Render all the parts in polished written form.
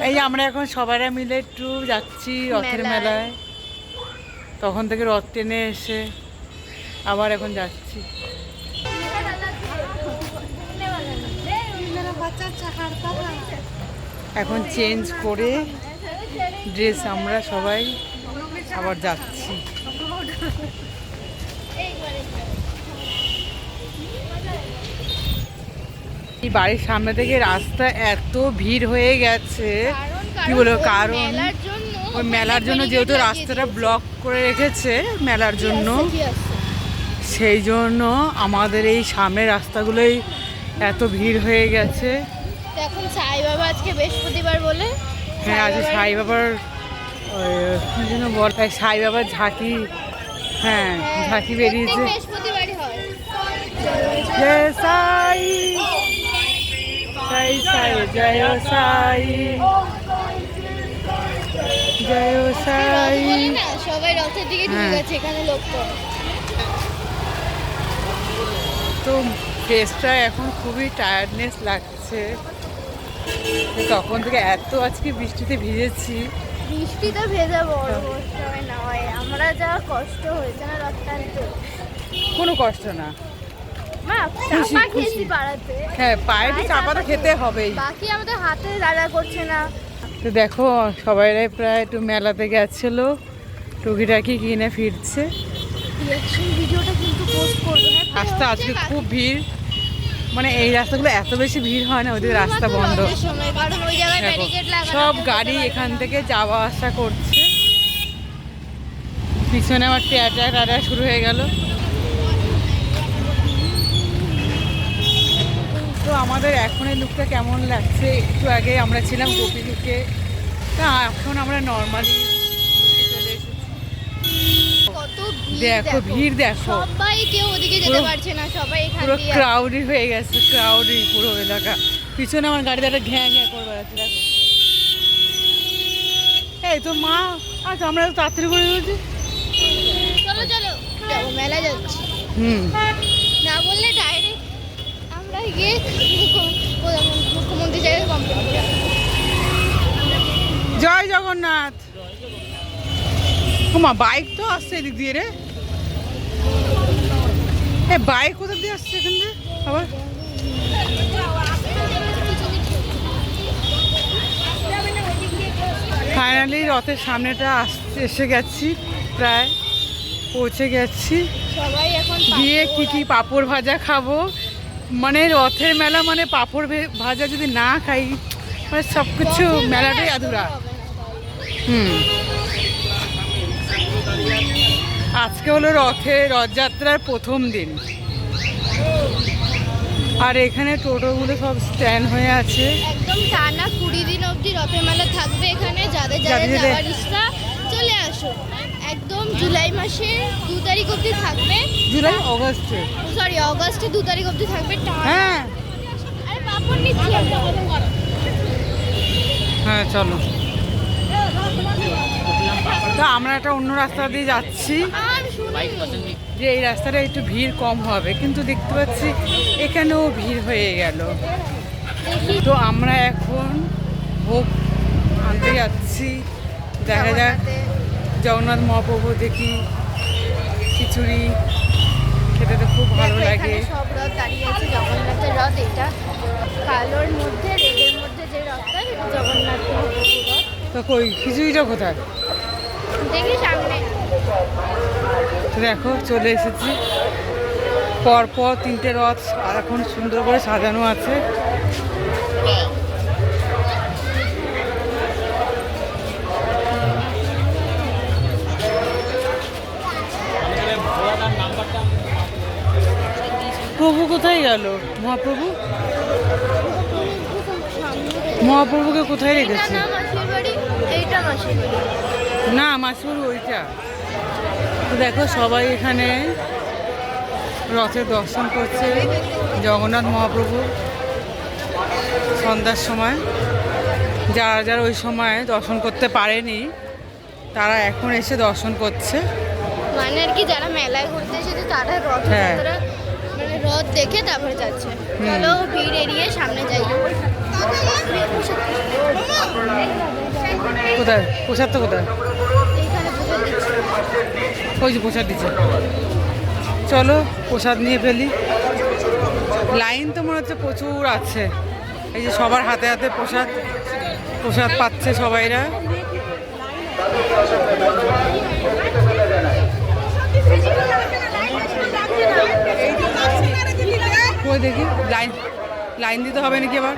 এই যে আমরা এখন সবাই মিলে একটু যাচ্ছি রথের মেলায়, তখন থেকে রথ টেনে এসে আবার এখন যাচ্ছি। এখন চেঞ্জ করে ড্রেস আমরা সবাই আবার যাচ্ছি। এই বাড়ির সামনে থেকে রাস্তা এত ভিড় হয়ে গেছে কি বলবো, কারণ ওই মেলার জন্য যেহেতু রাস্তাটা ব্লক করে রেখেছে মেলার জন্য, সেই জন্য আমাদের এই সামনের রাস্তাগুলোই এত ভিড় হয়ে গেছে। এখন সাই বাবা আজকে বৃহস্পতিবার বলে, হ্যাঁ আজকে সাই বাবার কি যেন বল, সাই বাবার ঝাঁকি, হ্যাঁ ঝাঁকি বেরিয়েছে। বৃহস্পতিবারই হয়। জয় সাই সাই সাই জয় সাই জয় সাই। সবাই রথের দিকে ঢুকে গেছে, এখানে লোক তো ফেসটা এখন খুবই টায়ার্ডনেস লাগছে, তখন থেকে এত আজকে বৃষ্টিতে ভিজেছি। বৃষ্টিতে ভেজা বড় কষ্ট হয় না, হয় আমরা যা কষ্ট হয়েছে না রথ টানতে, কোনো কষ্ট না। মা চাপা খেয়েছি পাড়াতে, হ্যাঁ পায়ে তো চাপা তো খেতে হবেই, বাকি আমাদের হাতে দাঁড়া করছে না। তো দেখো সবাইরাই প্রায় একটু মেলাতে গেছিলো, টুকিটাকি কিনে ফিরছে। ভিডিওটা কিন্তু পোস্ট করবো। রাস্তা আজকে খুব ভিড়, মানে এই রাস্তাগুলো এত বেশি ভিড় হয় না, ওদের রাস্তা বন্ধ, সব গাড়ি এখান থেকে যাওয়া আসা করছে। পিছনে আমার টাটা শুরু হয়ে গেল। তো আমাদের এখন এই লুকটা কেমন লাগছে, একটু আগে আমরা ছিলাম গোপী লুকে, তা এখন আমরা নর্মালি চলে এসেছি। দেখো ভিড় দেখো, সবাই কেউ ওদিকে যেতে পারছে না, সবাই এখানে পুরো ক্রাউডি হয়ে গেছে, ক্রাউডি পুরো এলাকা। পিছনে আমার গাড়িতে একটা ঘ্যাঁ ঘ্যাঁ করে বেড়াচ্ছে দেখো। এই তো মা, আচ্ছা আমরা তাড়াতাড়ি করে বলছি, চলো চলো যাবো মেলা যাচ্ছি। না বললে ডাইরেক্ট আমরা গিয়ে মুখ্যমন্ত্রী জায়গায় কমপ্লেন করব। জয় জগন্নাথ। মা বাইক তো আসছে এদিক দিয়ে রে, বাইক কোথা দিয়ে আসছে এখান দিয়ে আবার? ফাইনালি রথের সামনেটা এসে গেছি, প্রায় পৌঁছে গেছি। সবাই এখন গিয়ে কি পাঁপড় ভাজা খাবো, মানে রথের মেলা মানে পাঁপড় ভাজা যদি না খাই মানে সব কিছু মেলাটাই আধুরা। আজকে হলো রথযাত্রার প্রথম দিন, আর এখানে টোটোগুলো সব স্ট্যান্ড হয়ে আছে। একদম টানা 20 দিন অবধি রথের মেলা থাকবে এখানে। যাদের যাওয়ার ইচ্ছা চলে আসো, একদম জুলাই মাসের 2 তারিখ অবধি থাকবে। জুলাই অগস্টে, সরি অগস্টে 2 তারিখ অবধি থাকবে টানা। হ্যাঁ আরে পাপড় নিচ্ছি হ্যাঁ চলো। তো আমরা একটা অন্য রাস্তা দিয়ে যাচ্ছি, যে এই রাস্তাটা একটু ভিড় কম হবে, কিন্তু দেখতে পাচ্ছি এখানেও ভিড় হয়ে গেল। তো আমরা এখন ভোগ আনতে যাচ্ছি, দেখা যাক জগন্নাথ মহাপ্রভু দেখি। খিচুড়ি খেতে তো খুব ভালো লাগে। সব রথ দাঁড়িয়ে আছে, জগন্নাথের রথ এটা, কালোর মধ্যে রেডের মধ্যে যে রথটা এটা জগন্নাথ মহাপ্রভুর রথ। তো কই খিচুড়িটা কোথায় দেখি সামনে। দেখো চলে এসেছি, পরপর 3টে রথ আর এখন সুন্দর করে সাজানো আছে। প্রভু কোথায় গেল? মহাপ্রভুকে কোথায় রেখেছে? না মাসির ওইটা। তো দেখো সবাই এখানে রথের দর্শন করছে জগন্নাথ মহাপ্রভু সন্ধ্যার সময়। যারা যারা ওই সময় দর্শন করতে পারেনি তারা এখন এসে দর্শন করছে, মানে আর কি যারা মেলায় ঘুরতে এসেছে তারা রথ মানে রথ দেখে তারপরে যাচ্ছে। চলো ভিড় এড়িয়ে সামনে যাই। কোথায় প্রসাদটা কোথায়? এইখানে প্রসাদ দিচ্ছে। ওই যে প্রসাদ দিচ্ছে। চলো প্রসাদ নিয়ে ফেলি। লাইন তো মনে হচ্ছে প্রচুর আছে। এই যে সবার হাতে হাতে প্রসাদ প্রসাদ পাচ্ছে সবাইরা। কই দেখি লাইন লাইন দিতে হবে নাকি আবার?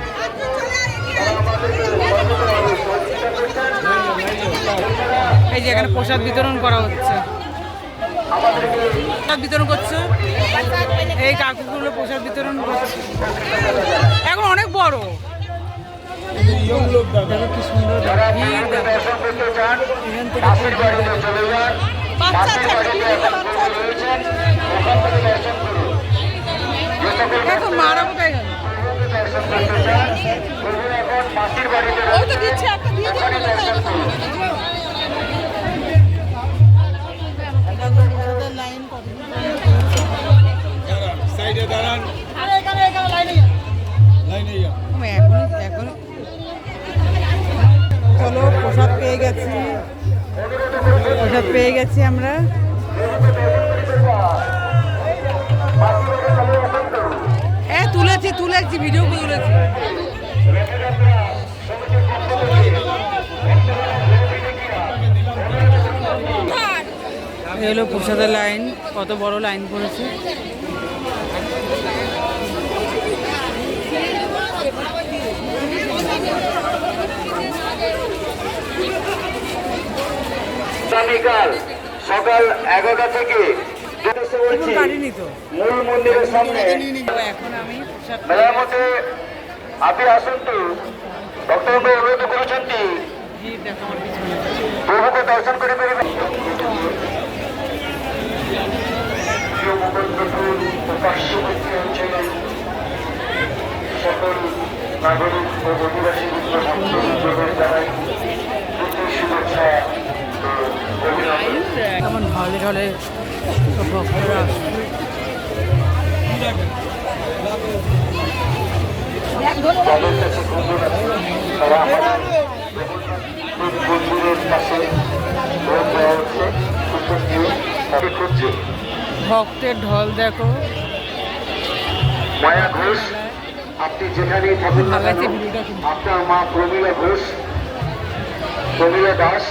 এই যে এখানে প্রসাদ বিতরণ করা হচ্ছে। প্রসাদ বিতরণ করছে এই কাকুগুলো, প্রসাদ বিতরণ করছে। এখন অনেক বড়, দেখো কি সুন্দর ভিড়। দেখো এখান থেকে এখন মারা কোথায় গেল? ওই তো দিচ্ছে একটা দিয়ে লাইন এখন চলো প্রসাদ পেয়ে গেছি, প্রসাদ পেয়ে গেছি আমরা। তুলেছি ভিডিও তুলেছি। এলো প্রসাদের লাইন, কত বড় লাইন পড়েছে। আগামীকাল সকাল 11টা থেকে মূল মন্দিরের সামনে এখন আমি মেলার মধ্যে আপনি আসন্তু ভক্তবৃন্দ অনুরোধ করেছেন প্রভুকে দর্শন করে বেরোবেন। পার্শ্ববর্তী অঞ্চলের সকল নাগরিক ও অধিবাসী ভক্তবৃন্দদের জানাই শুভেচ্ছা। কেমন ঢলে ঢলে ভক্তরা আসছে। যাদের কাছে গুঞ্জন আছে তারা আমাদের মন্দিরের পাশে ভোট দেওয়া হচ্ছে, কুপন দিয়ে তাকে খুঁজছে। ভক্তের ঢল দেখো। মায়া ঘোষ, আপনি যেখানেই থাকুন না কেন, আপনার মা প্রমীলা ঘোষ, প্রমীলা দাস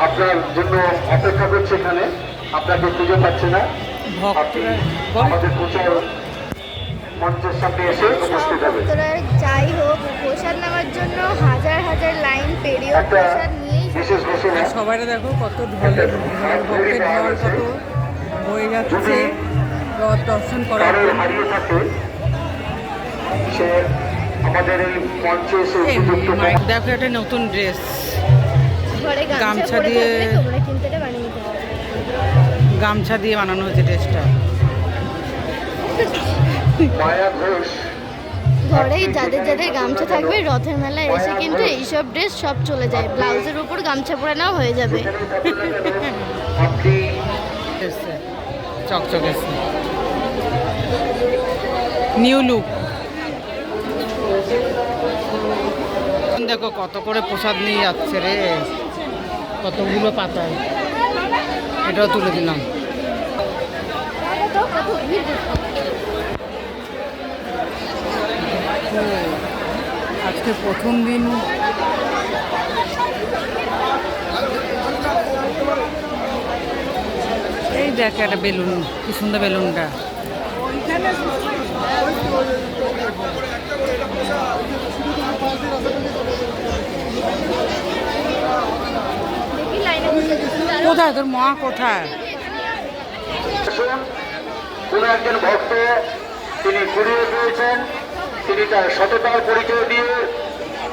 আপনার জন্য অপেক্ষা করছে এখানে। আপনাকে খুঁজে পাচ্ছে না, আপনি আমাদের প্রচার মঞ্চের সামনে এসে উপস্থিত হবেন। যাই হোক, প্রসাদ নেওয়ার জন্য হাজার হাজার লাইন পেরিয়েও প্রসাদ নিয়েই বিশেষ ঘোষণা, সবাই দেখো কত ঢলে ভক্তের ঢল কত বয়ে যাচ্ছে রথ দর্শন করার কারোর জন্য। হারিয়ে থাকে সে আমাদের এই মঞ্চে এসে এই উপযুক্ত দেখো একটা নতুন ড্রেস, ঘরে গামছা গামছা দিয়ে দিয়ে তোমরা কিনতে বানিয়ে নিতে পারো। গামছা দিয়ে বানানো হয়েছে ড্রেসটা। মায়া ঘোষ, ঘরে যাদের যাদের গামছা থাকবে রথের মেলায় এসে কিন্তু এইসব ড্রেস সব চলে যায়, ব্লাউজের উপর গামছা পরে নাও হয়ে যাবে। আপনি এসছে চকচকে নিউ লুক। দেখো কত করে প্রসাদ নিয়ে যাচ্ছে রে, কতগুলো পাতায়। এটাও তুলে দিলাম। আজকে প্রথম দিন। এই দেখ একটা বেলুন, কি সুন্দর বেলুনটা। কোথায় তোর মা কোথায়? কোন একজন ভক্ত তিনি কুড়িয়ে পেয়েছেন, তিনি তার সততার পরিচয় দিয়ে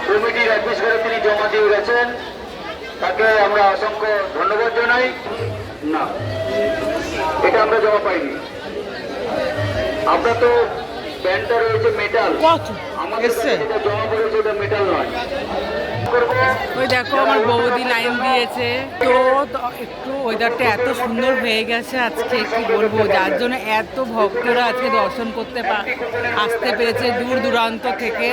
কমিটির অফিস করে তিনি জমা দিয়ে গেছেন, তাকে আমরা অসংখ্য ধন্যবাদ জানাই। না, এটা আমরা জমা পাইনি। আমরা তো প্যান্টটা রয়েছে মেটাল, আমাদের যেটা জমা পড়েছে ওটা মেটাল নয়। ওই দেখো আমার বৌদি লাইন দিয়েছে। তো একটু ওয়েদারটা এত সুন্দর হয়ে গেছে আজকে, কি বলবো, যার জন্য এত ভক্তরা আজকে দর্শন করতে আসতে পেরেছে দূর দূরান্ত থেকে।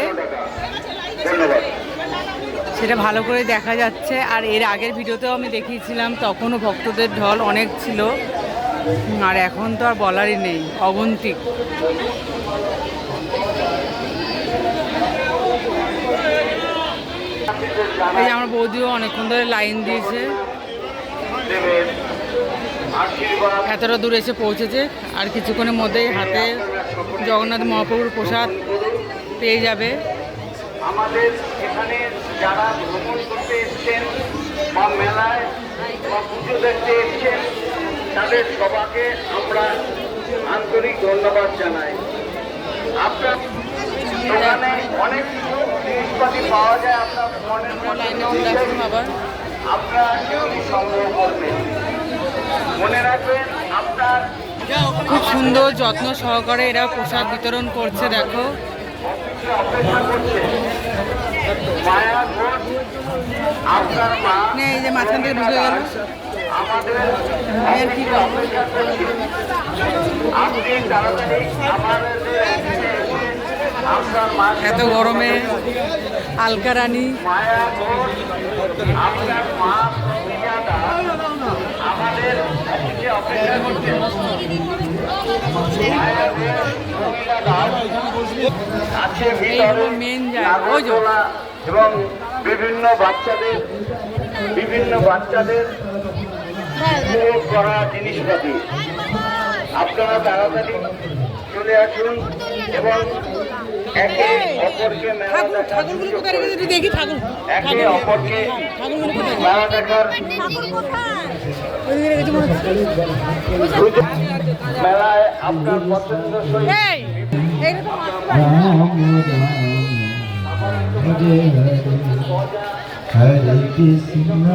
সেটা ভালো করে দেখা যাচ্ছে। আর এর আগের ভিডিওতেও আমি দেখিয়েছিলাম, তখনও ভক্তদের ঢল অনেক ছিল, আর এখন তো আর বলারই নেই, অগন্তিক। এই আমার বৌদিও অনেকক্ষণ ধরে লাইন দিয়েছে, এতটা দূরে এসে পৌঁছেছে। আর কিছুক্ষণের মধ্যেই হাতে জগন্নাথ মহাপ্রভুর প্রসাদ পেয়ে যাবে। আমাদের এখানে যারা ভ্রমণ করতে এসছেন বা মেলায় বা পুজো দেখতে এসছেন, তাদের সবাইকে আমরা আন্তরিক ধন্যবাদ জানাই। আপনার দোকানে অনেক কিছু জিনিসপাতি পাওয়া যায়, আপনার মনের মধ্যে আবার আপনারা সেগুলি সংগ্রহ করবেন। মনে রাখবেন আপনার খুব সুন্দর যত্ন সহকারে এরা প্রসাদ বিতরণ করছে। দেখো অপেক্ষা করছে মায়া ঘোষ, আপনার মা এই যে মাঝখান থেকে ঢুকে গেল, আমাদের আর কি বলবো। অপেক্ষা করছি। আপনি তাড়াতাড়ি আমাদের আপনার মা এত গরমে আলকা রানী মায়া ঘোষ, আপনার মা প্রতিজাদা আমাদের অফিসে অপেক্ষা করছে। মায়া ঘোষ, মহিলা দাস আছে ভিতরে মেন জায়গা, ওই যে। নাগরদোলা এবং বিভিন্ন বাচ্চাদের উপভোগ করা জিনিসপাতি। আপনারা তাড়াতাড়ি চলে আসুন এবং একে অপরকে মেলা দেখার ঠাকুরগুলো সুযোগ কোথায় করে রেখেছে দিন। দেখি। ঠাকুর একে অপরকে ঠাকুরগুলো কোথায় মেলা দেখার ওইদিকে রেখেছে মনে হচ্ছে। সুযোগ। মেলায় আপনার পছন্দসই এই এইরকম আসতে পারে না। হরে কৃষ্ণ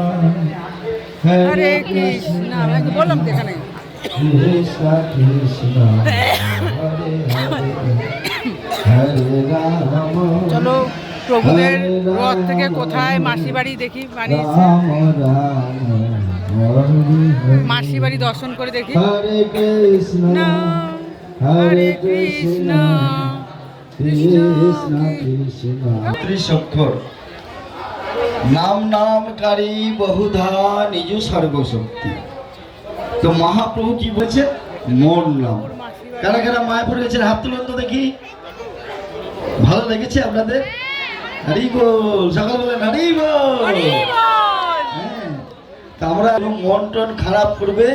হরে কৃষ্ণ, আমি তো বললাম তো এখানে। কৃষ্ণ কৃষ্ণ হরে হরে হরে রাম চলো প্রভুদের রথ থেকে কোথায় মাসি বাড়ি দেখি বানিয়েছে, রাম রাম হরে হরে মাসি বাড়ি দর্শন করে দেখি। হরে কৃষ্ণ না, হরে কৃষ্ণ কৃষ্ণ কৃষ্ণ ত্রিশক্ষর নাম নামকারী বহুধা নিজ সর্বশক্তি। তো মহাপ্রভু কি বলছে? মোর নাম। কারা কারা মায়াপুর গেছেন হাত তুলুন তো দেখি। ভালো লেগেছে আপনাদের? হরি বল, সকাল বলেন হরি বল। হ্যাঁ, তা আমরা মন টন খারাপ করবে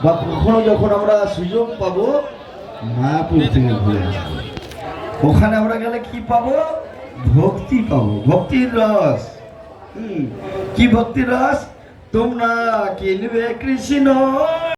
বা কখনো যখন আমরা সুযোগ পাবো মায়াপুর থেকে ঘুরে আসবো। ওখানে আমরা গেলে কি পাবো? ভক্তি পাবো, ভক্তির রস। কি ভক্তির রস? তোমরা কিনবে কৃষ্ণ